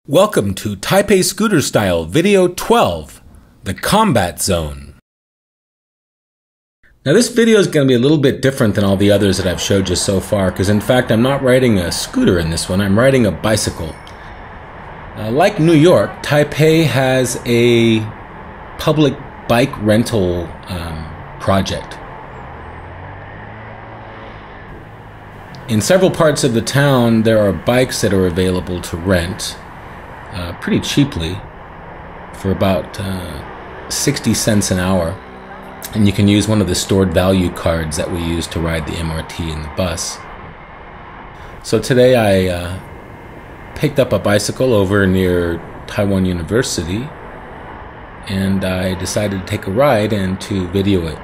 Welcome to Taipei Scooter Style Video 12, the Combat Zone. Now this video is going to be a little bit different than all the others that I've showed you so far, because in fact I'm not riding a scooter in this one, I'm riding a bicycle. Like New York, Taipei has a public bike rental project. In several parts of the town there are bikes that are available to rent pretty cheaply for about 60 cents an hour, and you can use one of the stored value cards that we use to ride the MRT and the bus. So today I picked up a bicycle over near Taiwan University and I decided to take a ride and to video it.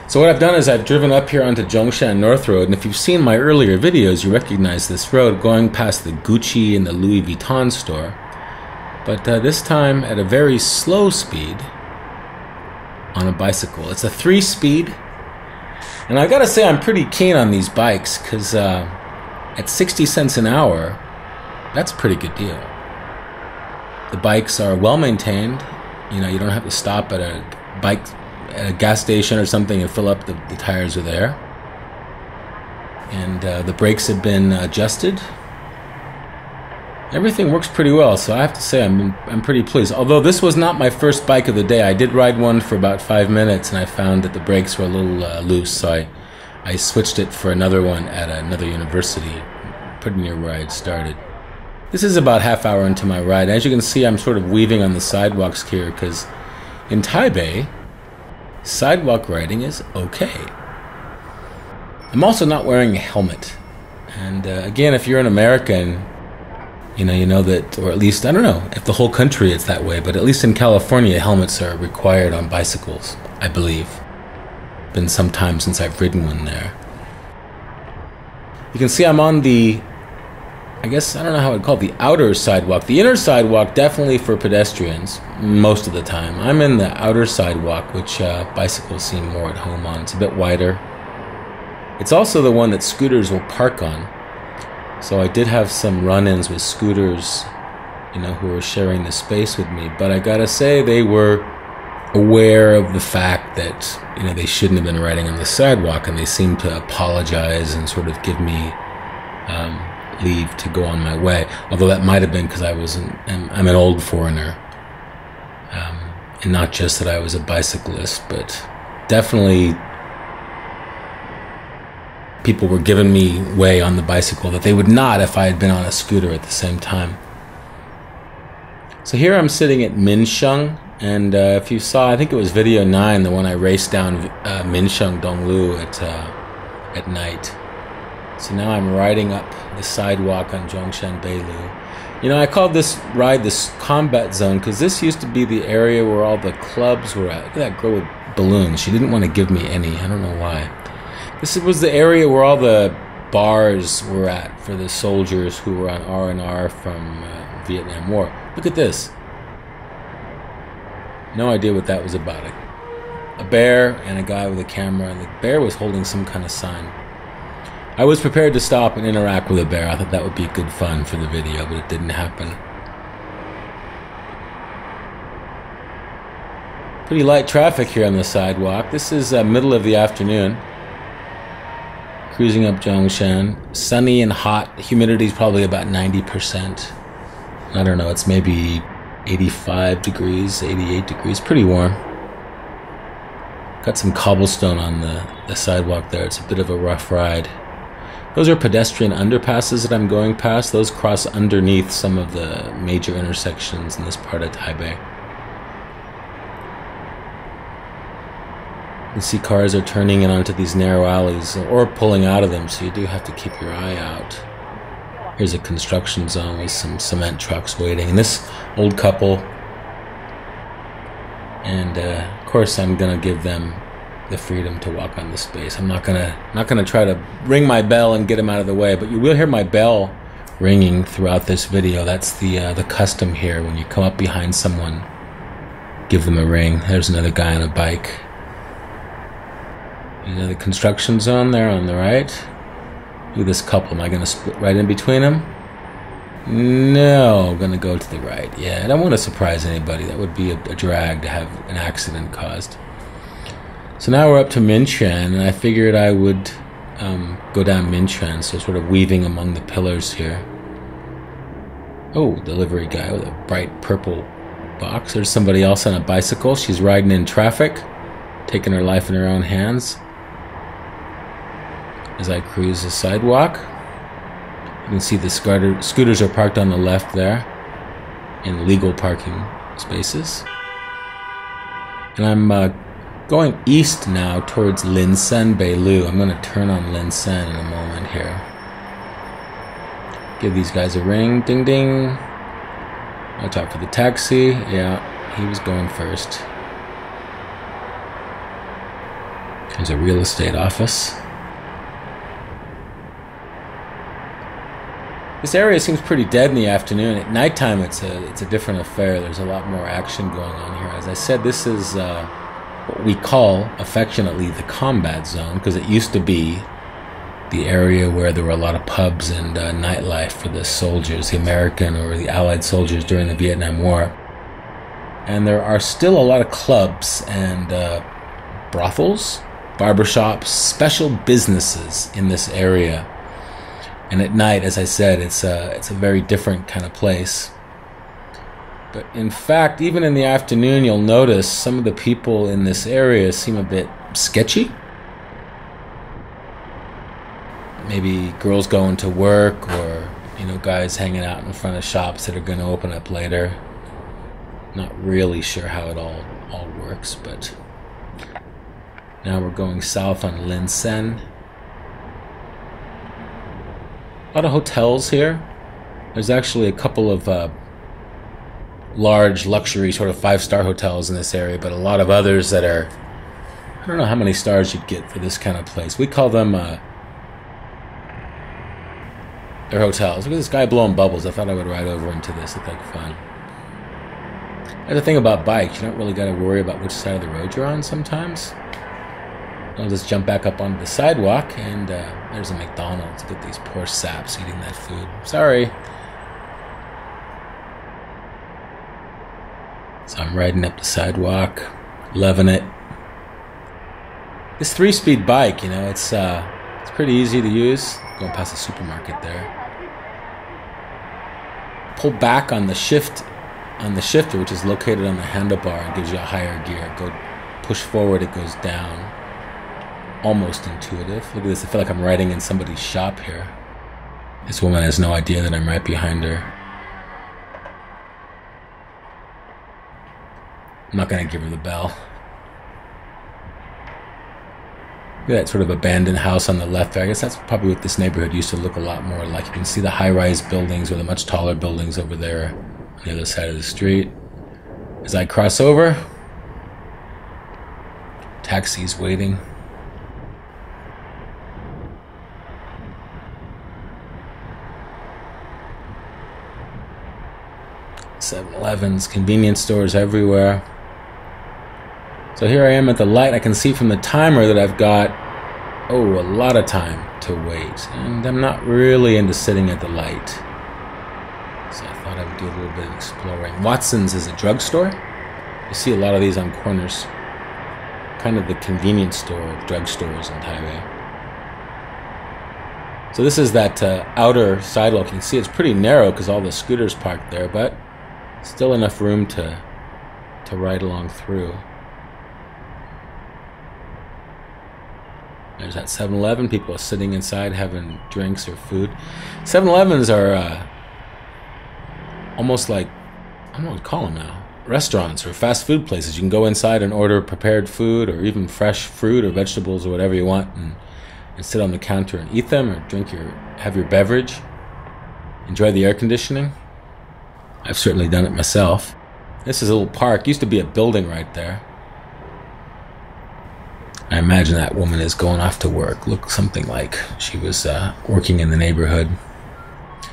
So what I've done is I've driven up here onto Zhongshan North Road, and if you've seen my earlier videos you recognize this road going past the Gucci and the Louis Vuitton store. But this time at a very slow speed on a bicycle. It's a 3-speed, and I gotta say I'm pretty keen on these bikes because at 60 cents an hour, that's a pretty good deal. The bikes are well maintained. You know, you don't have to stop at a gas station or something and fill up the tires are there. And the brakes have been adjusted. Everything works pretty well, so I have to say I'm pretty pleased. Although this was not my first bike of the day. I did ride one for about 5 minutes and I found that the brakes were a little loose, so I switched it for another one at another university pretty near where I had started. This is about half hour into my ride. As you can see, I'm sort of weaving on the sidewalks here because in Taipei, sidewalk riding is okay. I'm also not wearing a helmet. And again, if you're an American, you know that, or at least, I don't know if the whole country is that way, but at least in California, helmets are required on bicycles, I believe. Been some time since I've ridden one there. You can see I'm on the, I guess, I don't know how I'd call it, the outer sidewalk. The inner sidewalk, definitely for pedestrians, most of the time. I'm in the outer sidewalk, which bicycles seem more at home on. It's a bit wider. It's also the one that scooters will park on. So I did have some run-ins with scooters, who were sharing the space with me. But I gotta say, they were aware of the fact that, they shouldn't have been riding on the sidewalk, and they seemed to apologize and sort of give me leave to go on my way. Although that might have been because I'm an old foreigner, and not just that I was a bicyclist, but definitely people were giving me way on the bicycle that they would not if I had been on a scooter at the same time. So here I'm sitting at Minsheng, and if you saw, I think it was video 9, the one I raced down Minsheng Donglu at night. So now I'm riding up the sidewalk on Zhongshan Beilu. I called this ride this combat zone because this used to be the area where all the clubs were at. Look at that girl with balloons. She didn't want to give me any. I don't know why. This was the area where all the bars were at for the soldiers who were on R&R from Vietnam War. Look at this. No idea what that was about. A bear and a guy with a camera, and the bear was holding some kind of sign. I was prepared to stop and interact with a bear. I thought that would be good fun for the video, but it didn't happen. Pretty light traffic here on the sidewalk. This is middle of the afternoon. Cruising up Zhongshan, sunny and hot. Humidity is probably about 90%. I don't know, it's maybe 85 degrees, 88 degrees, pretty warm. Got some cobblestone on the sidewalk there. It's a bit of a rough ride. Those are pedestrian underpasses that I'm going past. Those cross underneath some of the major intersections in this part of Taipei. You see cars are turning in onto these narrow alleys or pulling out of them, so you do have to keep your eye out. Here's a construction zone with some cement trucks waiting, and this old couple. And of course, I'm gonna give them the freedom to walk on the space. I'm not gonna try to ring my bell and get them out of the way, but you will hear my bell ringing throughout this video. That's the custom here. When you come up behind someone, give them a ring. There's another guy on a bike. The construction zone there on the right. Look at this couple. Am I going to split right in between them? No, I'm gonna go to the right. Yeah, I don't want to surprise anybody. That would be a drag to have an accident caused. So now we're up to Minchuan, and I figured I would go down Minchuan, so sort of weaving among the pillars here. Oh, delivery guy with a bright purple box. There's somebody else on a bicycle. She's riding in traffic, taking her life in her own hands. As I cruise the sidewalk, you can see the scooters are parked on the left there in legal parking spaces. And I'm going east now towards Linsen Beilu. I'm going to turn on Linsen in a moment here. Give these guys a ring. Ding ding. Watch out for the taxi. Yeah, he was going first. There's a real estate office. This area seems pretty dead in the afternoon. At nighttime, it's a different affair. There's a lot more action going on here. As I said, this is what we call affectionately the combat zone, because it used to be the area where there were a lot of pubs and nightlife for the soldiers, the American or the Allied soldiers during the Vietnam War. And there are still a lot of clubs and brothels, barbershops, special businesses in this area. And at night, as I said, it's a very different kind of place. But in fact, even in the afternoon, you'll notice some of the people in this area seem a bit sketchy. Maybe girls going to work, or guys hanging out in front of shops that are going to open up later. Not really sure how it all works, but now we're going south on Linsen. A lot of hotels here. There's actually a couple of large luxury sort of 5-star hotels in this area, but a lot of others that are, I don't know how many stars you'd get for this kind of place. We call them they're hotels. Look at this guy blowing bubbles. I thought I would ride over into this. It looked like fun. That's the thing about bikes. You don't really got to worry about which side of the road you're on sometimes. I'll just jump back up onto the sidewalk, and there's a McDonald's. Look at these poor saps eating that food. Sorry. So I'm riding up the sidewalk, loving it. This 3-speed bike, it's pretty easy to use. Going past the supermarket there. Pull back on the shifter, which is located on the handlebar, and gives you a higher gear. Go push forward, it goes down. Almost intuitive. Look at this. I feel like I'm riding in somebody's shop here. This woman has no idea that I'm right behind her. I'm not going to give her the bell. Look at that sort of abandoned house on the left there. I guess that's probably what this neighborhood used to look a lot more like. You can see the high-rise buildings or the much taller buildings over there on the other side of the street. As I cross over, taxi's waiting. 7-Elevens, convenience stores everywhere. So here I am at the light. I can see from the timer that I've got, a lot of time to wait. And I'm not really into sitting at the light. So I thought I would do a little bit of exploring. Watson's is a drugstore. You see a lot of these on corners. Kind of the convenience store of drugstores in Taipei. So this is that outer sidewalk. You can see it's pretty narrow because all the scooters parked there, but still enough room to ride along through. There's that 7-Eleven. People are sitting inside having drinks or food. 7-Elevens are almost like, I don't know what to call them now, restaurants or fast food places. You can go inside and order prepared food or even fresh fruit or vegetables or whatever you want, and sit on the counter and eat them, or have your beverage. Enjoy the air conditioning. I've certainly done it myself. This is a little park. Used to be a building right there. I imagine that woman is going off to work. Looked something like she was working in the neighborhood.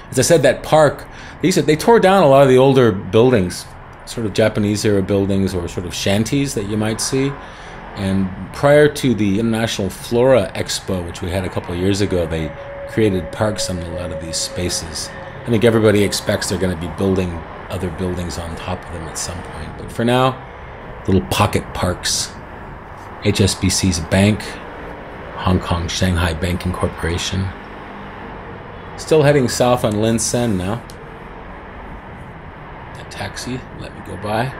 As I said, that park, they tore down a lot of the older buildings, sort of Japanese-era buildings or sort of shanties that you might see. And prior to the International Flora Expo, which we had a couple of years ago, they created parks on a lot of these spaces. I think everybody expects they're going to be building other buildings on top of them at some point. But for now, little pocket parks. HSBC's a bank. Hong Kong Shanghai Banking Corporation. Still heading south on Lin Sen now. That taxi let me go by.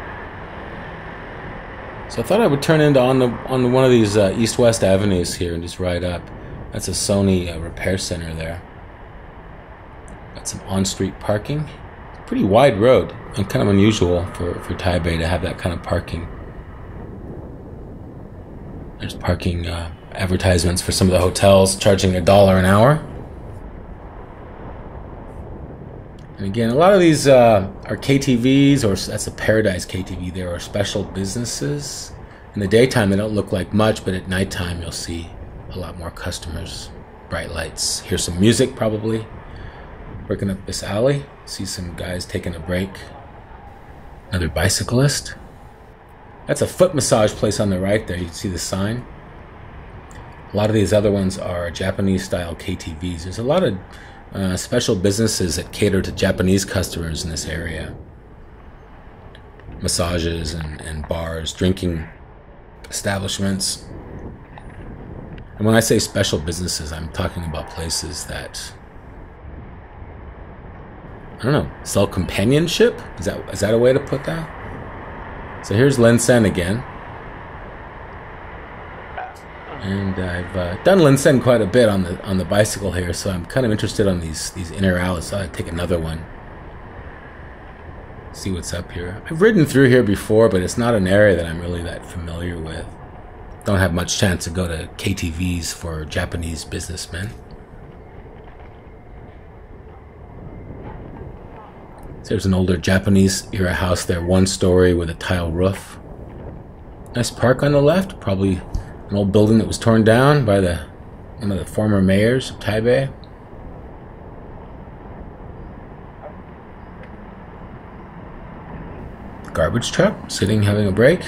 So I thought I would turn into on one of these east-west avenues here and just ride up. That's a Sony repair center there. Got some on-street parking. Pretty wide road, and kind of unusual for Taipei to have that kind of parking. There's parking advertisements for some of the hotels charging $1 an hour. And again, a lot of these are KTVs, or that's a Paradise KTV there, or special businesses. In the daytime, they don't look like much, but at nighttime, you'll see a lot more customers. Bright lights. Hear some music, probably. Working up this alley. See some guys taking a break. Another bicyclist. That's a foot massage place on the right there. You can see the sign. A lot of these other ones are Japanese-style KTVs. There's a lot of special businesses that cater to Japanese customers in this area. Massages and bars, drinking establishments. And when I say special businesses, I'm talking about places that, I don't know, sell companionship? Is that a way to put that? So here's Lin Sen again. And I've done Lin Sen quite a bit on the bicycle here, so I'm kind of interested on these inner alleys. So I'd take another one. See what's up here. I've ridden through here before, but it's not an area that I'm really that familiar with. Don't have much chance to go to KTVs for Japanese businessmen. So there's an older Japanese-era house there, one story with a tile roof. Nice park on the left, probably an old building that was torn down by one of the former mayors of Taipei. The garbage truck sitting having a break.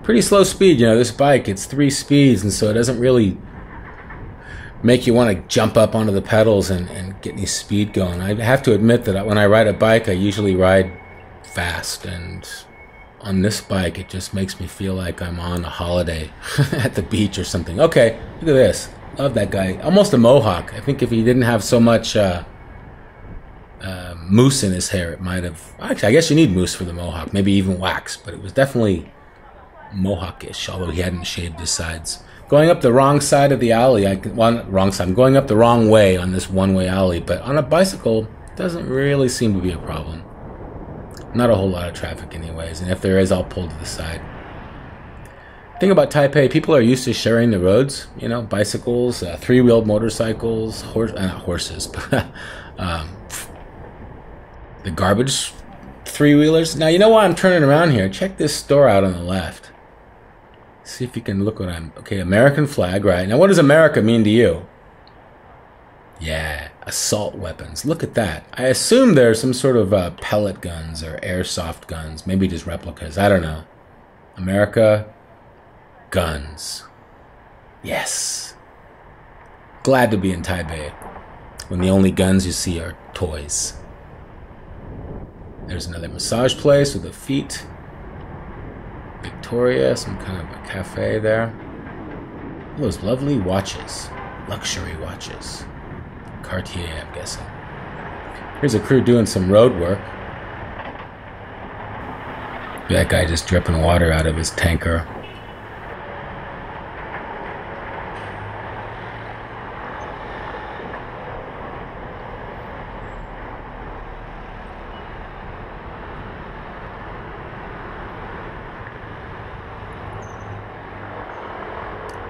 Pretty slow speed, you know, this bike, it's 3 speeds, and so it doesn't really make you want to jump up onto the pedals and get any speed going. I have to admit that when I ride a bike, I usually ride fast, and on this bike, it just makes me feel like I'm on a holiday at the beach or something. Okay, look at this. Love that guy. Almost a mohawk. I think if he didn't have so much mousse in his hair, it might have... Actually, I guess you need mousse for the mohawk, maybe even wax, but it was definitely mohawkish, although he hadn't shaved his sides. Going up the wrong side of the alley, wrong side. I'm going up the wrong way on this one-way alley, but on a bicycle, it doesn't really seem to be a problem. Not a whole lot of traffic anyways, and if there is, I'll pull to the side. The thing about Taipei, people are used to sharing the roads, you know, bicycles, three-wheeled motorcycles, not horses, but the garbage three-wheelers. Now, you know why I'm turning around here? Check this store out on the left. See if you can look what I'm... Okay, American flag, right. Now, what does America mean to you? Yeah, assault weapons. Look at that. I assume there's some sort of pellet guns or airsoft guns. Maybe just replicas. I don't know. America, guns. Yes. Glad to be in Taipei when the only guns you see are toys. There's another massage place with the feet. Victoria, some kind of a cafe there. Those lovely watches. Luxury watches. Cartier, I'm guessing. Here's a crew doing some road work. That guy just dripping water out of his tanker.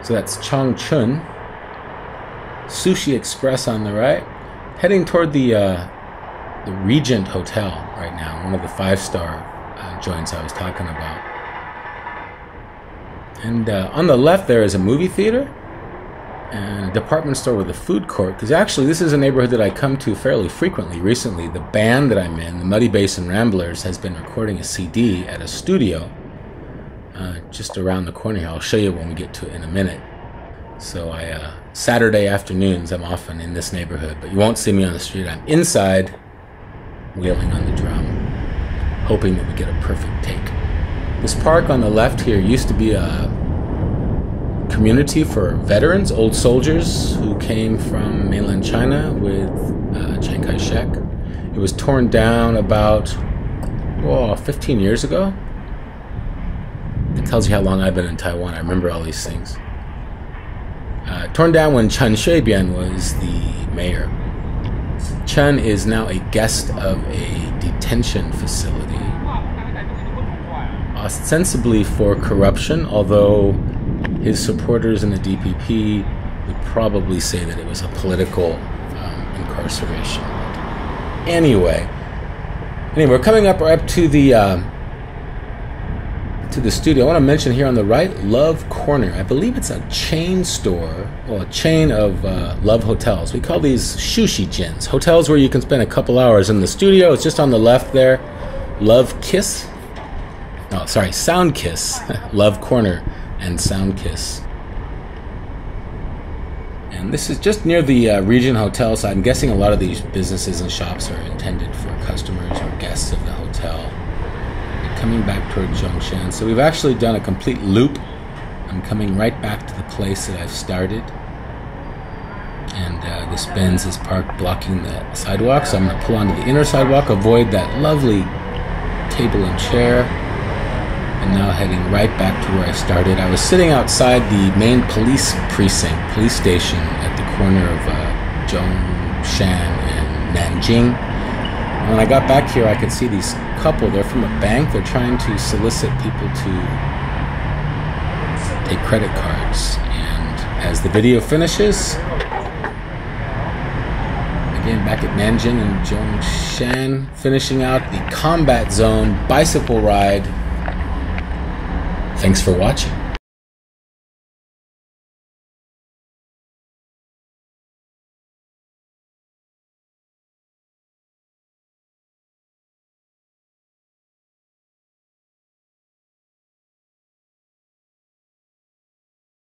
So that's Changchun. Sushi Express on the right. Heading toward the Regent Hotel right now, one of the 5-star joints I was talking about. And on the left there is a movie theater and a department store with a food court. Because actually this is a neighborhood that I come to fairly frequently recently. The band that I'm in, the Muddy Basin Ramblers, has been recording a CD at a studio just around the corner here. I'll show you when we get to it in a minute. So Saturday afternoons, I'm often in this neighborhood, but you won't see me on the street. I'm inside, wheeling on the drum, hoping that we get a perfect take. This park on the left here used to be a community for veterans, old soldiers who came from mainland China with Chiang Kai-shek. It was torn down about 15 years ago. It tells you how long I've been in Taiwan. I remember all these things. Torn down when Chen Shui-bian was the mayor. Chen is now a guest of a detention facility, ostensibly for corruption, although his supporters in the DPP would probably say that it was a political incarceration. Anyway, we're coming up to the studio. I want to mention here on the right, Love Corner. I believe it's a chain store, or a chain of love hotels. We call these shushi-jins, hotels where you can spend a couple hours in the studio. It's just on the left there. Love Kiss. Oh, sorry, Sound Kiss. Love Corner and Sound Kiss. And this is just near the Regent Hotel, so I'm guessing a lot of these businesses and shops are intended for customers or guests of the hotel. Coming back toward Zhongshan. So we've actually done a complete loop. I'm coming right back to the place that I've started. And this Benz is parked blocking the sidewalk, so I'm going to pull onto the inner sidewalk, avoid that lovely table and chair, and now heading right back to where I started. I was sitting outside the main police precinct, police station at the corner of Zhongshan and Nanjing. When I got back here, I could see these couple. They're from a bank. They're trying to solicit people to take credit cards. And as the video finishes, again back at Nanjing and Zhongshan, finishing out the combat zone bicycle ride. Thanks for watching.